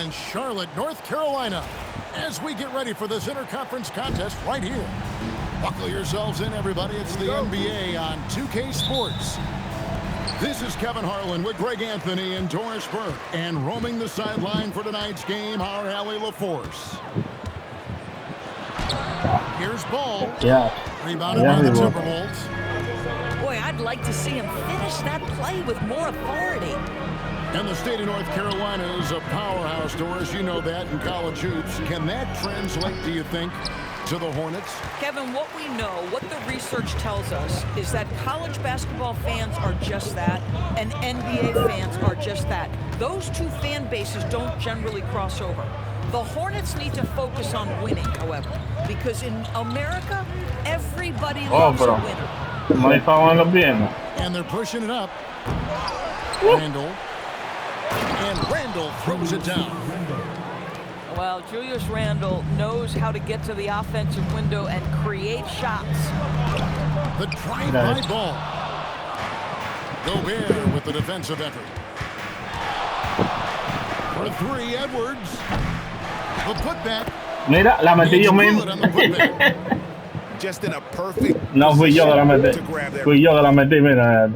in Charlotte, North Carolina, as we get ready for this interconference contest right here. Buckle yourselves in, everybody. It's the NBA on 2K Sports. This is Kevin Harlan with Greg Anthony and Doris Burke. And roaming the sideline for tonight's game, our Allie LaForce. Here's Ball. Yeah. Rebounded by the Timberwolves. Boy, I'd like to see him finish that play with more authority. And the state of North Carolina is a powerhouse, Doris. You know that in college hoops. Can that translate, do you think, to the Hornets? Kevin, what we know, what the research tells us, is that college basketball fans are just that, and NBA fans are just that. Those two fan bases don't generally cross over. The Hornets need to focus on winning, however, because in America, everybody loves a winner. And they're pushing it up. Randall. And Randall throws it down. Well, Julius Randle knows how to get to the offensive window and create shots. The drive-by ball. Gobert with the defensive effort. For three, Edwards. The putback. Mira, la metí yo mismo. Just in a perfect. No fui yo que la metí. Fui yo que la metí, mira.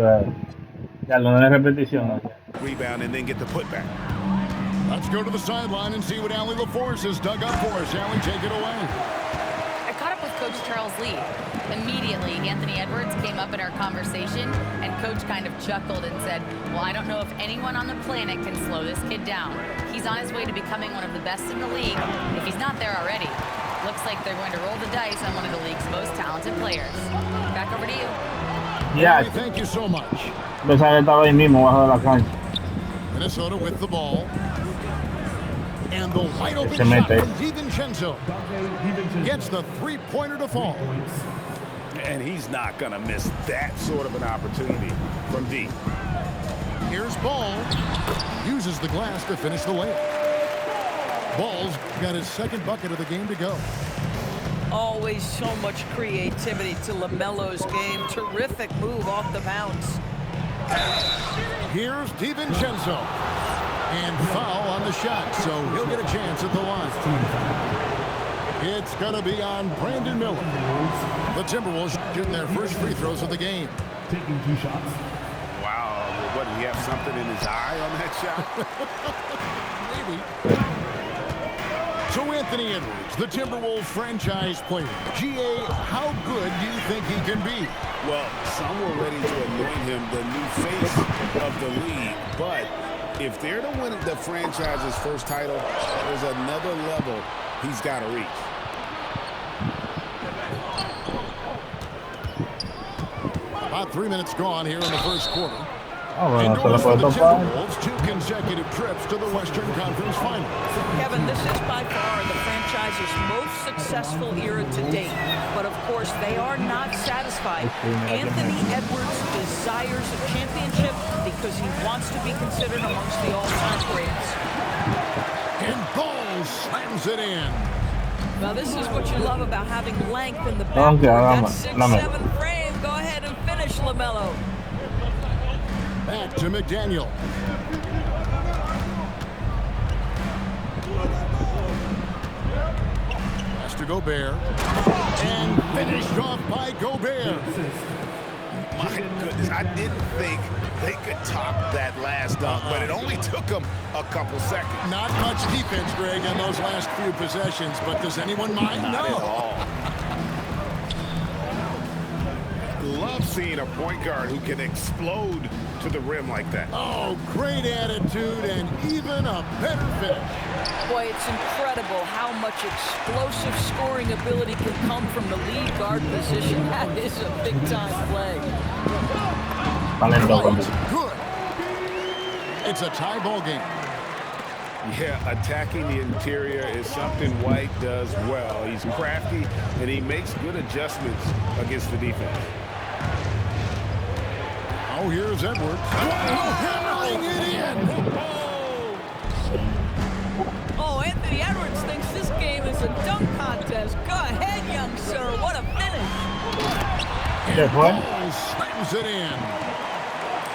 Ya lo de repetición. Rebound and then get the putback. Let's go to the sideline and see what Allie LaForce has dug up for us. Allie, take it away. I caught up with Coach Charles Lee. Immediately, Anthony Edwards came up in our conversation, and Coach kind of chuckled and said, well, I don't know if anyone on the planet can slow this kid down. He's on his way to becoming one of the best in the league, if he's not there already. Looks like they're going to roll the dice on one of the league's most talented players. Back over to you. Yeah. Allie, thank you so much. Estaba ahí mismo, bajo de la cancha. Minnesota with the ball. And the wide open shot from DiVincenzo gets the three-pointer to fall. And he's not going to miss that sort of an opportunity from deep. Here's Ball. Uses the glass to finish the layup. Ball's got his second bucket of the game to go. Always so much creativity to LaMelo's game. Terrific move off the bounce. Here's DiVincenzo. And foul on the shot, so he'll get a chance at the line. It's going to be on Brandon Miller. The Timberwolves shooting their first free throws of the game. Taking 2 shots. Wow, what, did he have something in his eye on that shot? Maybe. So Anthony Edwards, the Timberwolves franchise player. GA, how good do you think he can be? Well, some were ready to anoint him the new face of the league, but if they're to win the franchise's first title, there's another level he's got to reach. About 3 minutes gone here in the first quarter. Bueno, Endorse for the Timberwolves, 2 consecutive trips to the Western Conference Finals. Kevin, this is by far the franchise's most successful era to date. But of course, they are not satisfied. Anthony Edwards desires a championship because he wants to be considered amongst the all-time greats. And Ball slams it in. Now, this is what you love about having length in the backcourt. That 6'7" frame. Go ahead and finish, LaMelo. Back to McDaniel. Pass to Gobert. And finished off by Gobert. My goodness, I didn't think they could top that last dunk, but it only took them a couple seconds. Not much defense, Greg, on those last few possessions, but does anyone mind? Not at all. Love seeing a point guard who can explode to the rim like that. Oh, great attitude and even a better finish. Boy, it's incredible how much explosive scoring ability can come from the lead guard position. That is a big-time play. Good. It's a tie ball game. Yeah, attacking the interior is something White does well. He's crafty, and he makes good adjustments against the defense. Oh, here's Edwards. Hammering it in. Oh, Anthony Edwards thinks this game is a dunk contest. Go ahead, young sir. What a finish. And Ball slams it in.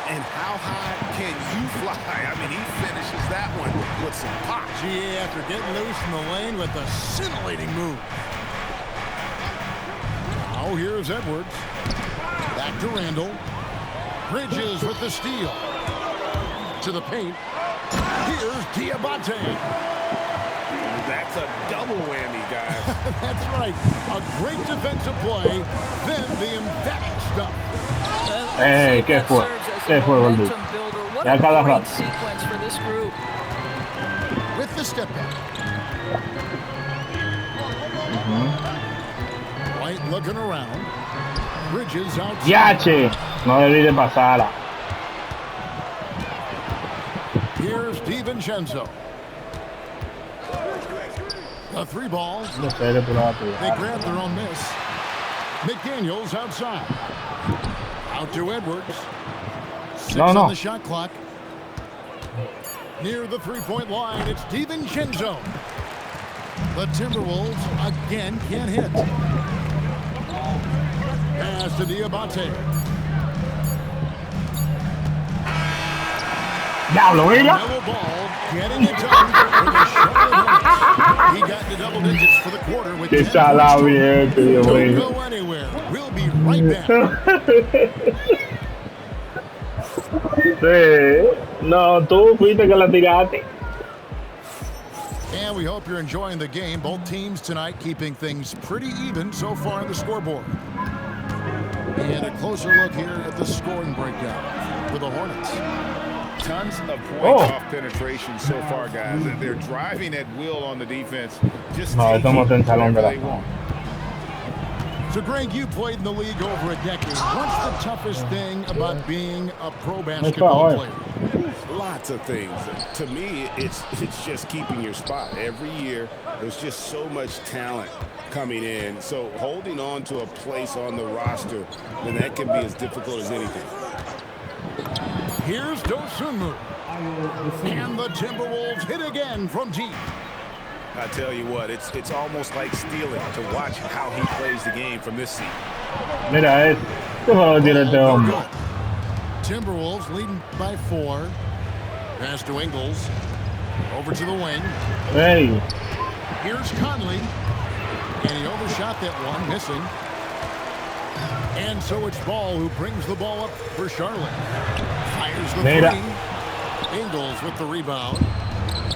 And how high can you fly? I mean, he finishes that one with some pop. GA after getting loose in the lane with a scintillating move. Now here's Edwards. Back to Randall. Bridges with the steal. To the paint. Here's Diabate. That's a double whammy, guys. That's right. A great defensive play, then the emphatic stuff. ¿Qué fue? ¿Qué fue, Goldie? Ya cada rato. With the step back. White looking around. Bridges out. ¡Yache! No debí de pasarla. Here's DiVincenzo. A three ball. No sé, de They grab their own miss. McDaniels outside. Out to Edwards. Six on the shot clock. Near the three-point line, it's DiVincenzo. The Timberwolves again can't hit. Pass to Diabate. Diablo, mira. Ball getting it done for the Charlotte Hornets. He got to double digits for the quarter with 10 points. Don't go anywhere. We'll be right back. Sí. No, tú fuiste que la tiraste. And we hope you're enjoying the game. Both teams tonight keeping things pretty even so far on the scoreboard. And a closer look here at the scoring breakdown for the Hornets. Tons of points off penetration so far, guys. They're driving at will on the defense. Just estamos en salón de la fama. So, Greg, you played in the league over a decade. What's the toughest thing about being a pro basketball player? Lots of things. To me, it's just keeping your spot. Every year, there's just so much talent coming in. So holding on to a place on the roster, then that can be as difficult as anything. Here's Dosunmu. And the Timberwolves hit again from deep. I tell you what, it's almost like stealing to watch how he plays the game from this seat. Mira, Timberwolves leading by 4. Pass to Ingles. Over to the wing. Hey. Here's Conley. And he overshot that one, missing. And so it's Ball who brings the ball up for Charlotte. Fires the three. Ingles with the rebound.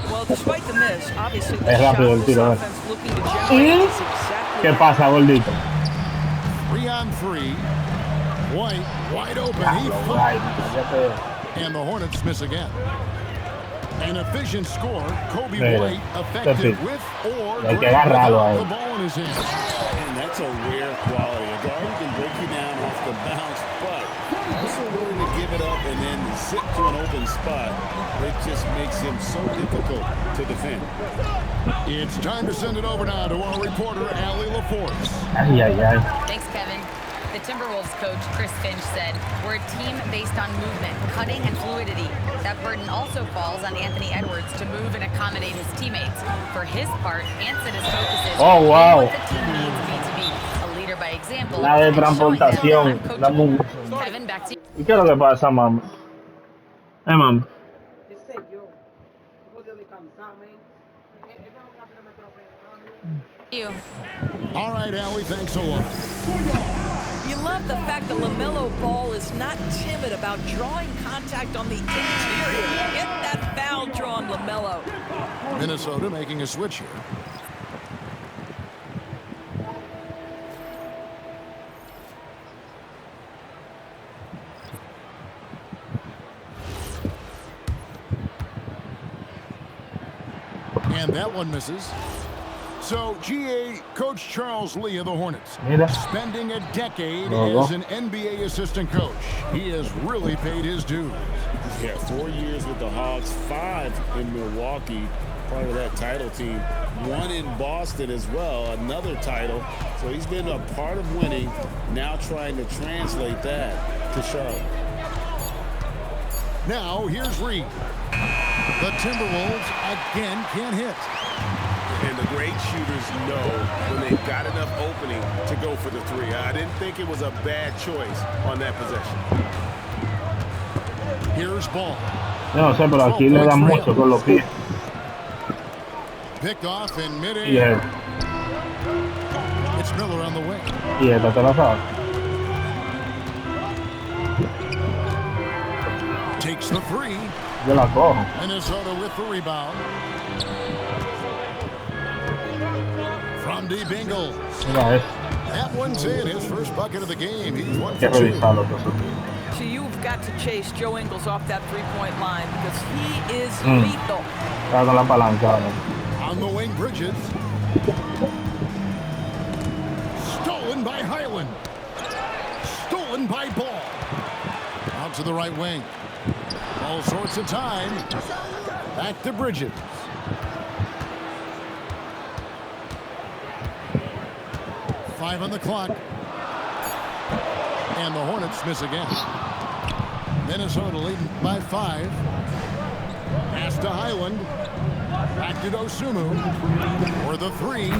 Well, despite the miss, obviously the shot this offense looking to generate is exactly ¿Qué pasa, gordito? 3-on-3. White, wide open. And the Hornets miss again. An efficient score. Kobe White effective with or without the ball in his hands. And that's a rare quality. A guard who can break you down off the bounce, but also willing to give it up and then zip to an open spot. It just makes him so difficult to defend. It's time to send it over now to our reporter, Allie LaForce. Thanks, Kevin. The Timberwolves coach, Chris Finch, said, "We're a team based on movement, cutting, and fluidity. That burden also falls on Anthony Edwards to move and accommodate his teammates. For his part, Anthony's focuses on what the team needs me to be. A leader by example." La de transportación. Kevin, back to you. ¿Y qué es lo que pasa, mam? Mam. All right, Allie, thanks a lot. You love the fact that LaMelo Ball is not timid about drawing contact on the interior. Get that foul drawn, LaMelo. Minnesota making a switch here. And that one misses. So, GA, Coach Charles Lee of the Hornets, spending a decade as an NBA assistant coach. He has really paid his dues. Yeah, 4 years with the Hawks, 5 in Milwaukee, part of that title team. 1 in Boston as well, another title. So he's been a part of winning, now trying to translate that to Charlotte. Now, here's Reed. The Timberwolves again can't hit. And the great shooters know when they've got enough opening to go for the three. I didn't think it was a bad choice on that possession. Here's ball. Yo no sé, pero aquí le dan mucho con los pies. Picked off in Y midair. It's Miller on the wing. y esta te la sabes. Takes the three. Yo la cojo. Minnesota with the rebound. From deep Ingles. Mira eso. That one's in. His first bucket of the game. He's 1 Hay que for 2. revisarlo. Pues. So you've got to chase Joe Ingles off that three-point line because he is lethal. Está con la palanca. ¿No? On the wing, Bridges. Stolen by Highland. Stolen by Ball. Out to the right wing. All sorts of time. Back to Bridges. Five on the clock. And the Hornets miss again. Minnesota leading by 5. Pass to Highland. Back to Dosunmu. For the 3.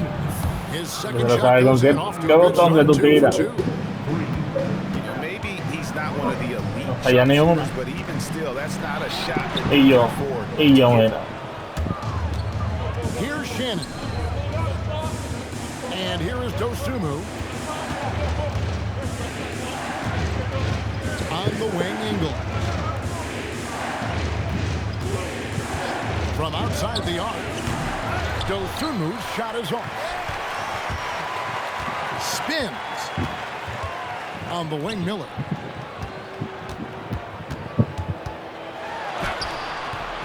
His second Pero shot sabe con goes qué in off to a good botón que tú start, 2 tiras. for 2. Maybe he's not one of the elite Allá ni uno. shooters, but even still, that's not a shot that Y you yo. can afford. Y yo, mira. Here's Shannon. And here is Dosunmu. On the wing, Ingles. From outside the arc, Dosunmu's shot is off. Spins. On the wing, Miller.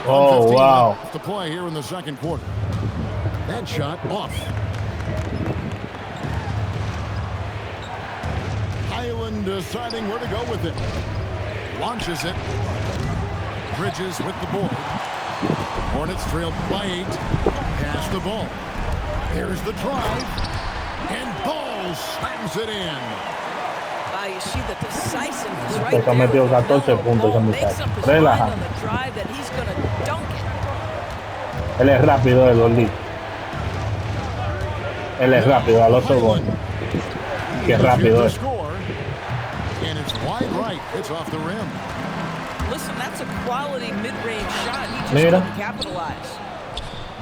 Oh, 1:15 wow. left to play here in the second quarter. That shot off. Highland deciding where to go with it. Launches it. Bridges with the board. Hornets trailed by 8. Pass the ball. Here's the drive. And Ball slams it in. Wow, you see the decisiveness right Porque ha there. metido 14 puntos ese Makes up muchacho. his mind Relaja. on the drive that he's going to dunk it. Él es rápido, el gordito. Él es rápido, al otro gol. Qué rápido es. And it's wide right. It's off the rim. Listen, that's a quality mid-range shot. He just Mira. couldn't capitalize.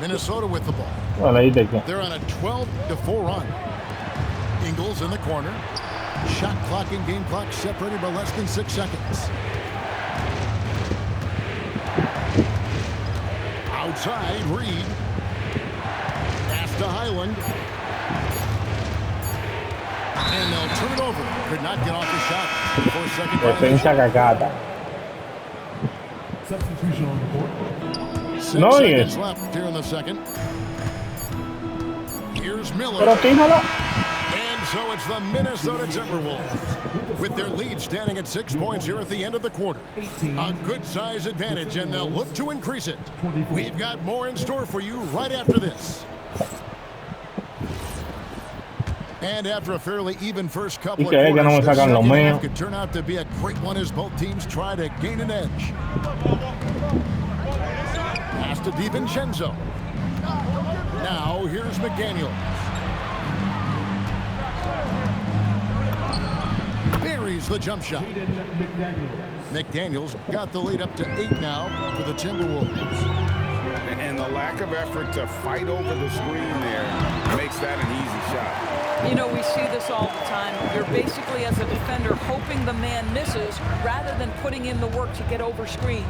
Minnesota with the ball. Bueno, ahí te quedas. They're on a 12-4 run. Ingles in the corner. Shot clock and game clock separated by less than 6 seconds. Outside, Reed. Pass to Highland. And they'll turn it over. Could not get off the shot. 4-second Defensa cacata. Substitution on the court. 6 No, seconds yes. left here in the second. Here's Miller. Pero tíralo. And so it's the Minnesota Timberwolves with their lead standing at 6 points here at the end of the quarter. A good size advantage, and they'll look to increase it. We've got more in store for you right after this. And after a fairly even first couple of que no me quarters, the sacan lo second mío. half could turn out to be a great one as both teams try to gain an edge. Pass to DiVincenzo. Now here's McDaniels. Buries the jump shot. McDaniels got the lead up to 8 now for the Timberwolves. And the lack of effort to fight over the screen there makes that an easy shot. You know, we see this all the time. You're basically, as a defender, hoping the man misses rather than putting in the work to get over screens.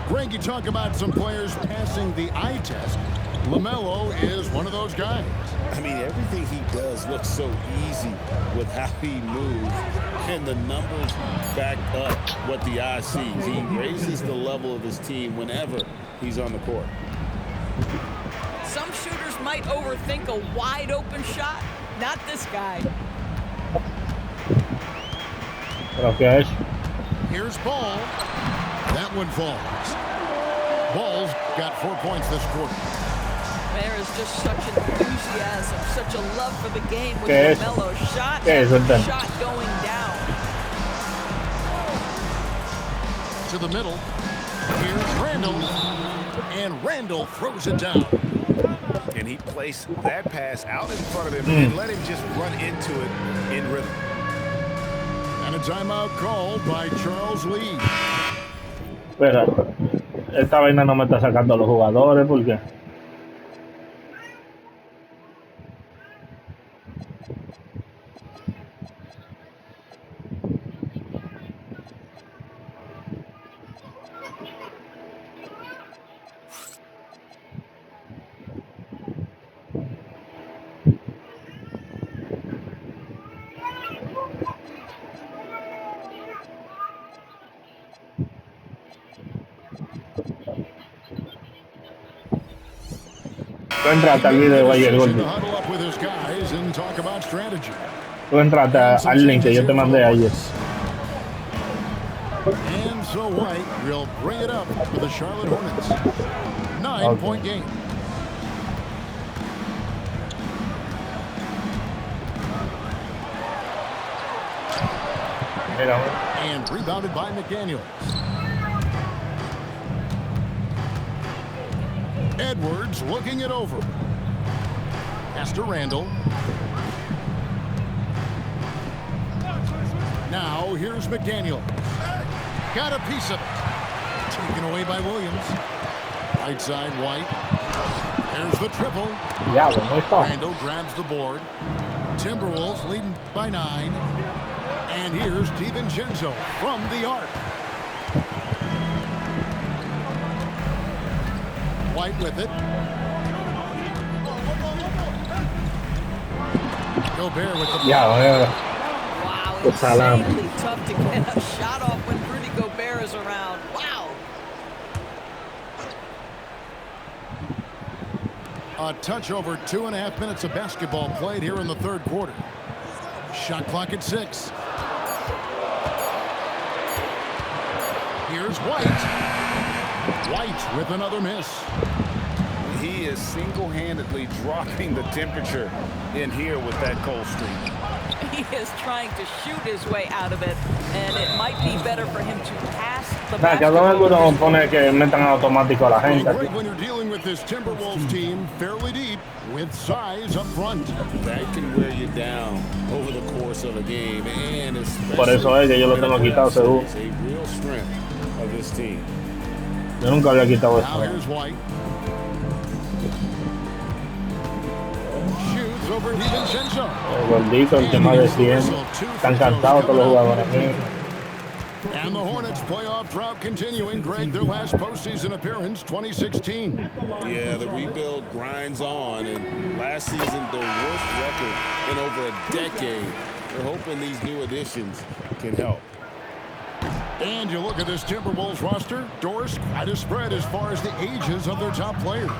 Greg, you talk about some players passing the eye test. LaMelo is one of those guys. I mean, everything he does looks so easy with how he moves, and the numbers back up what the eye sees. He raises the level of his team whenever he's on the court. Some shooters might overthink a wide open shot. Not this guy. Pero que es. Here's Ball. That one falls. Ball's got 4 points this quarter. There is just such enthusiasm, such a love for the game with ¿Qué es? LaMelo. Shot ¿Qué es after el shot going down. To the middle. Here's Randall. And Randall throws it down. And he placed that pass out in front of him and let him just run into it in rhythm. And a timeout called by Charles Lee. Pero esta vaina no me está sacando a los jugadores porque tú entraste al video ayer, Gordy. Tú entraste al link que yo te mandé ayer. And so White will bring it up for the Charlotte Hornets. 9-point game. And rebounded by McDaniels. Edwards looking it over. Pass to Randall. Now here's McDaniel. Got a piece of it. Taken away by Williams. Right side, White. There's the triple. Randall grabs the board. Timberwolves leading by 9. And here's DiVincenzo from the arc. White with it. Gobert with the ball. Wow, it's insanely tough to get a shot off when Rudy Gobert is around. Wow. A touch over 2.5 minutes of basketball played here in the third quarter. Shot clock at 6. Here's White. White with another miss. He is single-handedly dropping the temperature in here with that cold streak. He is trying to shoot his way out of it, and it might be better for him to pass the Que algunos pone que metan automático a la gente. Great when you're dealing with this Timberwolves team fairly deep with size up front. That can wear you down over the course of a game, and Por eso es que yo lo tengo quitado seguro. It's a real strength of this team. Yo nunca había quitado Now eso. here's White. Shoots over DiVincenzo. El gordito, el que más de 100. Están cansados todos los jugadores. And the Hornets playoff drought continuing. Greg, their last postseason appearance, 2016. Yeah, the rebuild grinds on, and last season the worst record in over a decade. They're hoping these new additions can help. And you look at this Timberwolves roster, Doris, quite a spread as far as the ages of their top players.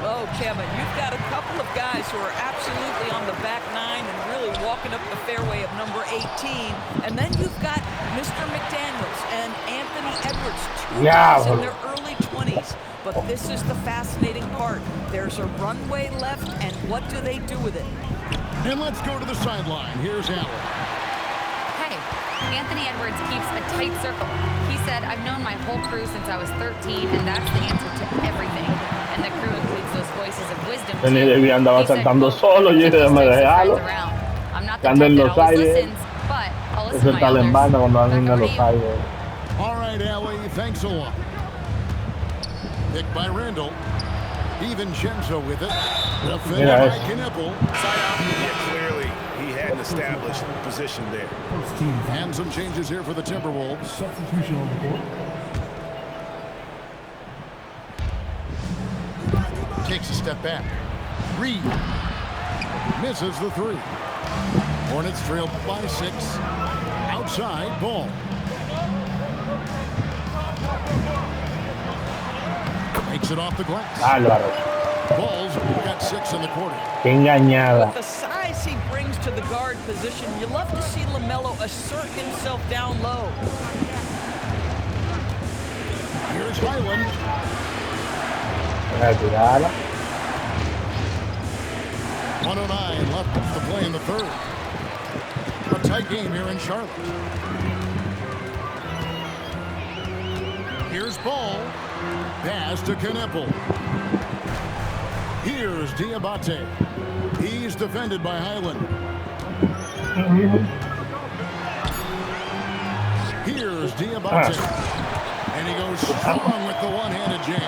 Oh, Kevin, you've got a couple of guys who are absolutely on the back 9 and really walking up the fairway of number 18. And then you've got Mr. McDaniels and Anthony Edwards, two guys in their early 20s. But this is the fascinating part. There's a runway left, and what do they do with it? And let's go to the sideline. Here's Allen. Anthony Edwards keeps a tight circle. He said, I've known my whole crew since I was 13, and that's the answer to everything. And the crew includes those voices of wisdom, too. He andaba saltando solo, yo dije, me dejarlo. I'm not Que the anda en type los that always aires. listens, but I'll listen Eso to my está en banda cuando elders. andan en los aires. All right, Allie, thanks a lot. Picked by Randall. DiVincenzo with it. Defended by Knipple. Side out. Yeah, clearly he had an established position there. And some changes here for the Timberwolves. Substitution on the board. Takes a step back. Reed misses the 3. Hornets trail by 6. Outside, ball. Makes it off the glass. Álvaro. Balls got 6 in the quarter. Qué engañada. With the size he brings to the guard position, you love to see LaMelo assert himself down low. Here's Highland. Retirada. 109 left to play in the third. A tight game here in Charlotte. Here's Ball. Pass to Knipple. Here's Diabate. He's defended by Highland. is Diabate. And he goes strong with the one-handed jam.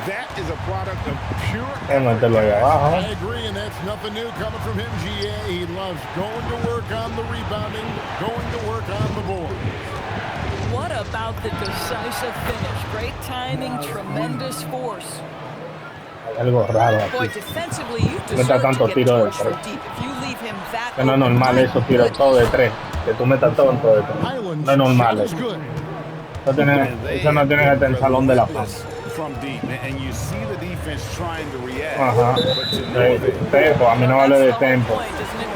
That is a product of pure I agree, and that's nothing new coming from him, GA. He loves going to work on the rebounding, going to work on the board. What about the decisive finish? Great timing, tremendous force. Algo raro aquí. Boy, defensively, you Meta deserve tanto to get tiro de torched from tres. deep. If you leave him that Que no es normal eso, tiro todo de tres. Que tú metas todo en todo de tres. No es normal eso. Eso no tiene que estar en Salón de la Fama. From deep, and you see the defense trying to react. Ajá. Tempo, a mí no vale de tempo.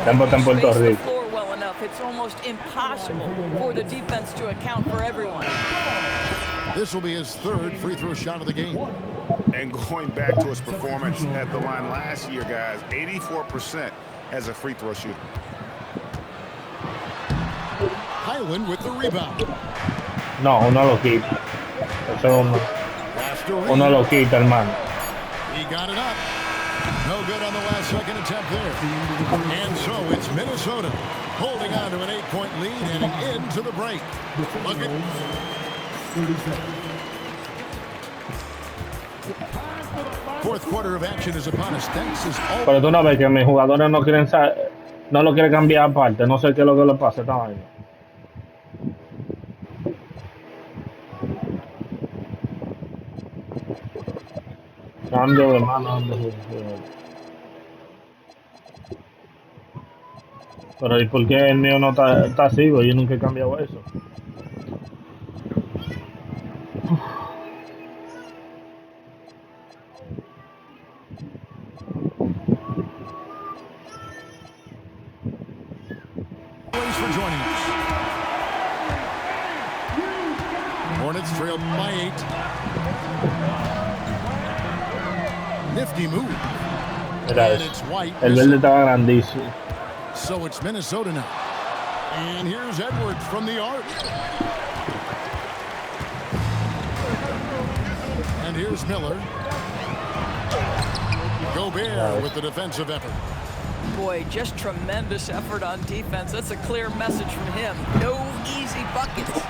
Tempo está en Puerto Rico. It's almost impossible for the defense to account for everyone. This will be his third free throw shot of the game. And going back to his performance at the line last year, guys, 84% as a free throw shooter. Highland with the rebound. No, uno lo quita. Eso uno lo quita, hermano. He got it up. No good on the last second attempt there. And so it's Minnesota holding on to an 8-point lead heading into the break. Look at... Fourth quarter of action is upon us. Pero tú no ves que mis jugadores no quieren no lo quieren cambiar aparte. No sé qué es lo que le pasa a esta vaina. Cambio de mano. Pero ¿y por qué el mío no está así? Yo nunca he cambiado eso. Thanks for joining us. Hornets trailed by 8. Nifty move. And it's White. El verde estaba grandísimo. So it's Minnesota now. And here's Edwards from the arc. And here's Miller. Gobert with the defensive effort. Boy, just tremendous effort on defense. That's a clear message from him. No easy buckets.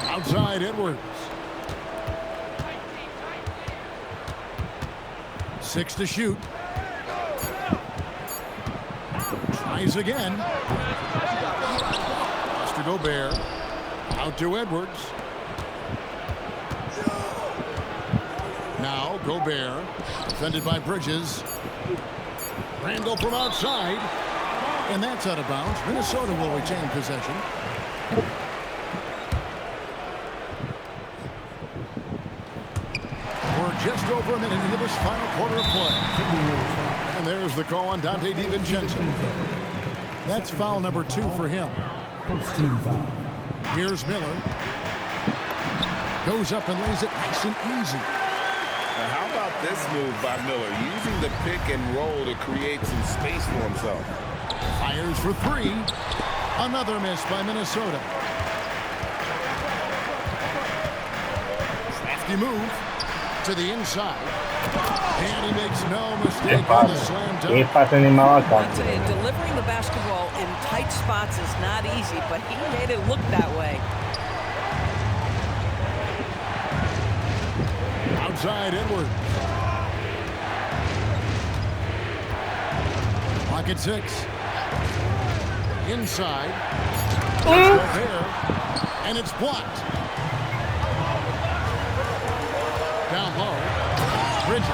Outside Edwards. 6 to shoot. Tries again. Mr. Gobert. Out to Edwards. Now Gobert. Defended by Bridges. Randall from outside. And that's out of bounds. Minnesota will retain possession. We're just over a minute into this final quarter of play. And there's the call on Dante DiVincenzo. That's foul number 2 for him. Here's Miller. Goes up and lays it nice and easy. Now how about this move by Miller, using the pick and roll to create some space for himself? Fires for 3. Another miss by Minnesota. Crafty move to the inside. And he makes no mistake on the slam dunk. I'll tell you, delivering the basketball in tight spots is not easy, but he made it look that way. Outside Edwards. Clock at 6. Inside. There. And it's blocked. Down low. Bridges.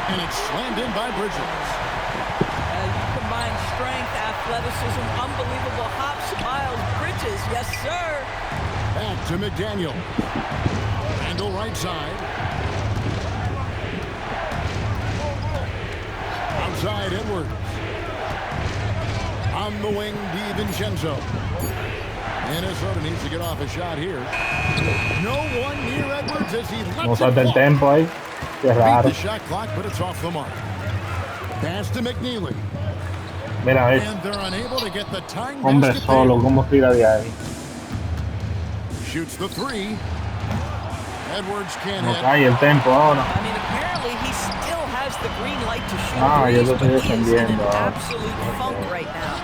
And it's slammed in by Bridges. You combine strength, athleticism, unbelievable hops, Miles Bridges. Yes, sir. Back to McDaniel. Randall right side. Outside Edwards. On the wing, DiVincenzo. Minnesota needs to get off a shot here. No one near Edwards as he lets it el tempo ahí. Qué raro. Beat the shot clock, but it's off the mark. Pass to McNeely. Mira, And they're unable to get the time. Hombre solo, cómo tira de ahí. Shoots the 3. Edwards can't No hit. cae el tempo ahora. I mean, apparently he still has the green light to shoot Yo lo threes, estoy but he is in an defendiendo ahora. absolute funk right now.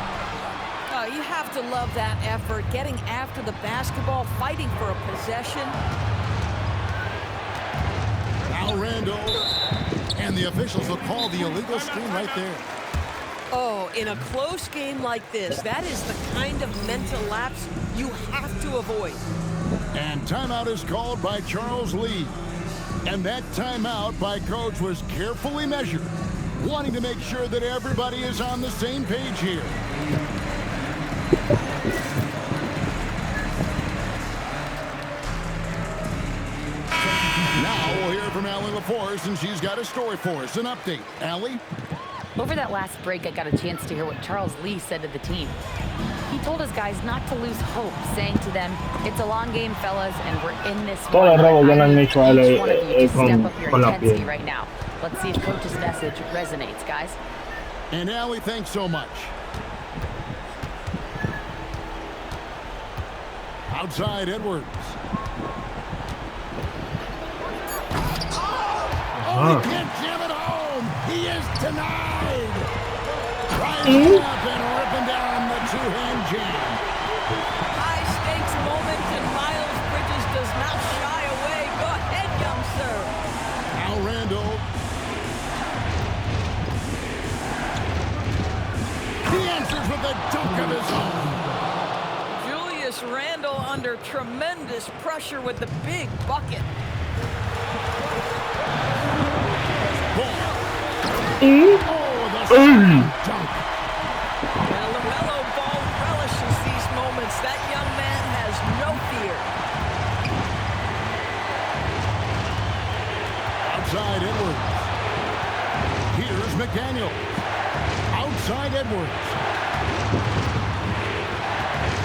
Oh, you have to love that effort, getting after the basketball, fighting for a possession. Now Randall. And the officials will call the illegal screen right there. Oh, in a close game like this, that is the kind of mental lapse you have to avoid. And timeout is called by Charles Lee. And that timeout by Coach was carefully measured, wanting to make sure that everybody is on the same page here. Now we'll hear from Allie LaForce, and she's got a story for us, an update. Allie? Over that last break, I got a chance to hear what Charles Lee said to the team. He told his guys not to lose hope, saying to them, it's a long game, fellas, and we're in this one. I need each one of you to step up your intensity right now. Let's see if Coach's message resonates, guys. And Allie, thanks so much. Outside, Edwards. Oh, he can't jam it home. He is denied. Trying up and ripping down the two-hand jam. High-stakes moment, and Miles Bridges does not shy away. Go ahead, young sir. Al Randall. He answers with a dunk of his own. Julius Randle under tremendous pressure with the big bucket. Oh, the dunk. And LaMelo Ball relishes these moments. That young man has no fear. Outside Edwards. Here's McDaniel. Outside Edwards.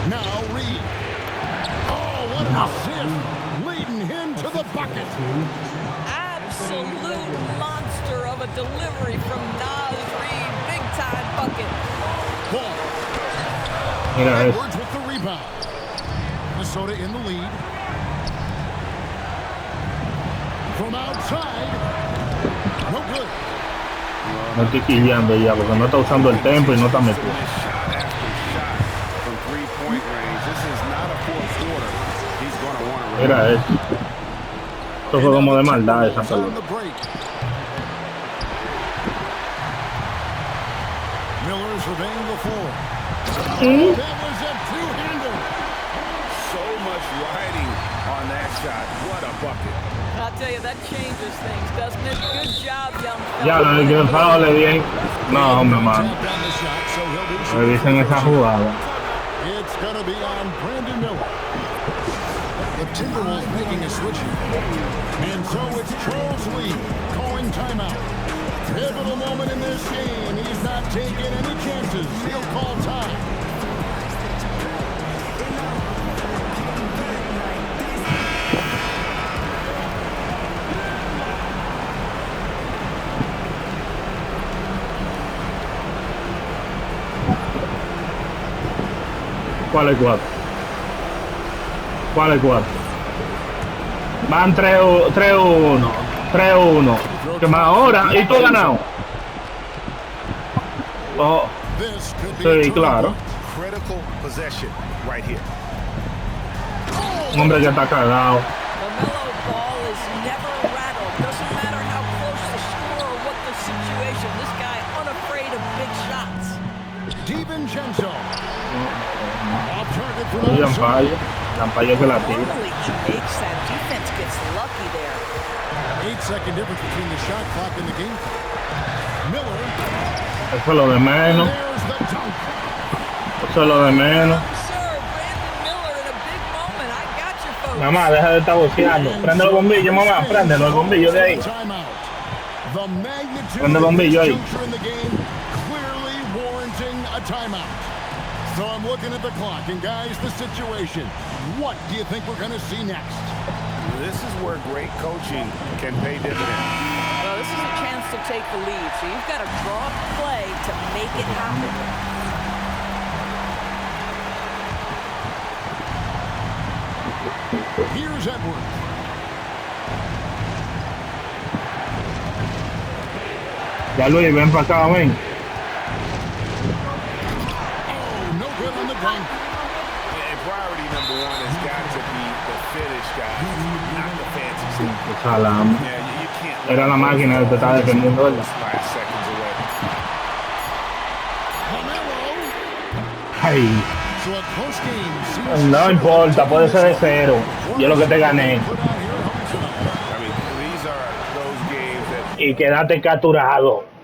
Now Reed. Oh, what an assist. Leading him to the bucket. Absolute monster of a delivery from Nas Reed. Big time bucket. Ball. Mira Edwards with the rebound. Minnesota in the lead. From outside. No good. No estoy quillando ya porque no está usando el tempo y no está metido. Mira eso. Esto fue como de maldad esa pelota. Miller surveying the floor. That was a two-hander. So much riding on that shot. What a bucket. I'll tell you, that changes things, doesn't it? Good job, young fella. Ya lo que el foul le bien. No, hombre, man. Revisen esa jugada. It's going to be on Brandon Miller. The Timberwolves making a switch here. And so it's Charles Lee calling timeout. Pivotal moment in this game. He's not taking any chances. He'll call time. ¿Cuál es 4? ¿Cuál es 4? Van 3-1. 3-1. ¿Qué más ahora? ¿Y tú has ganado? Oh. Sí, claro. Critical possession right here. Un hombre que está cagado. LaMelo Ball is never rattled. Doesn't matter how close the score or what the situation. This guy unafraid of big shots. DiVincenzo. Off target for Lampaya que la tira. Normally he makes that. Defense gets lucky there. 8-second difference between the shot clock and the game clock. Miller. Eso es lo de menos. There's the dunk. Eso es lo de menos. Sir, Brandon Miller in a big moment. I got you, folks. Mamá, deja de estar boceando. Prende el bombillo, mamá. Préndelo, el bombillo de ahí. The magnitude Prende el bombillo ahí. in the game clearly warranting a timeout. So I'm looking at the clock, and guys, the situation. What do you think we're going to see next? This is where great coaching can pay dividends. Well, this is a chance to take the lead, so you've got to draw up a play to make it happen. Here's Edwards. Ya Luis, ven para acá, ven. Oh, no good on in the dunk. And priority number one has got to be the finish, guys, not the fancy stuff. Salam. Yeah, you can't. Era la máquina que te estaba defendiendo, ¿verdad? 5 seconds away. Ay, So a close game seems no importa, puede ser de 0. Yo lo que te gané. put out here at home tonight. I mean, these are those games that Y quédate capturado.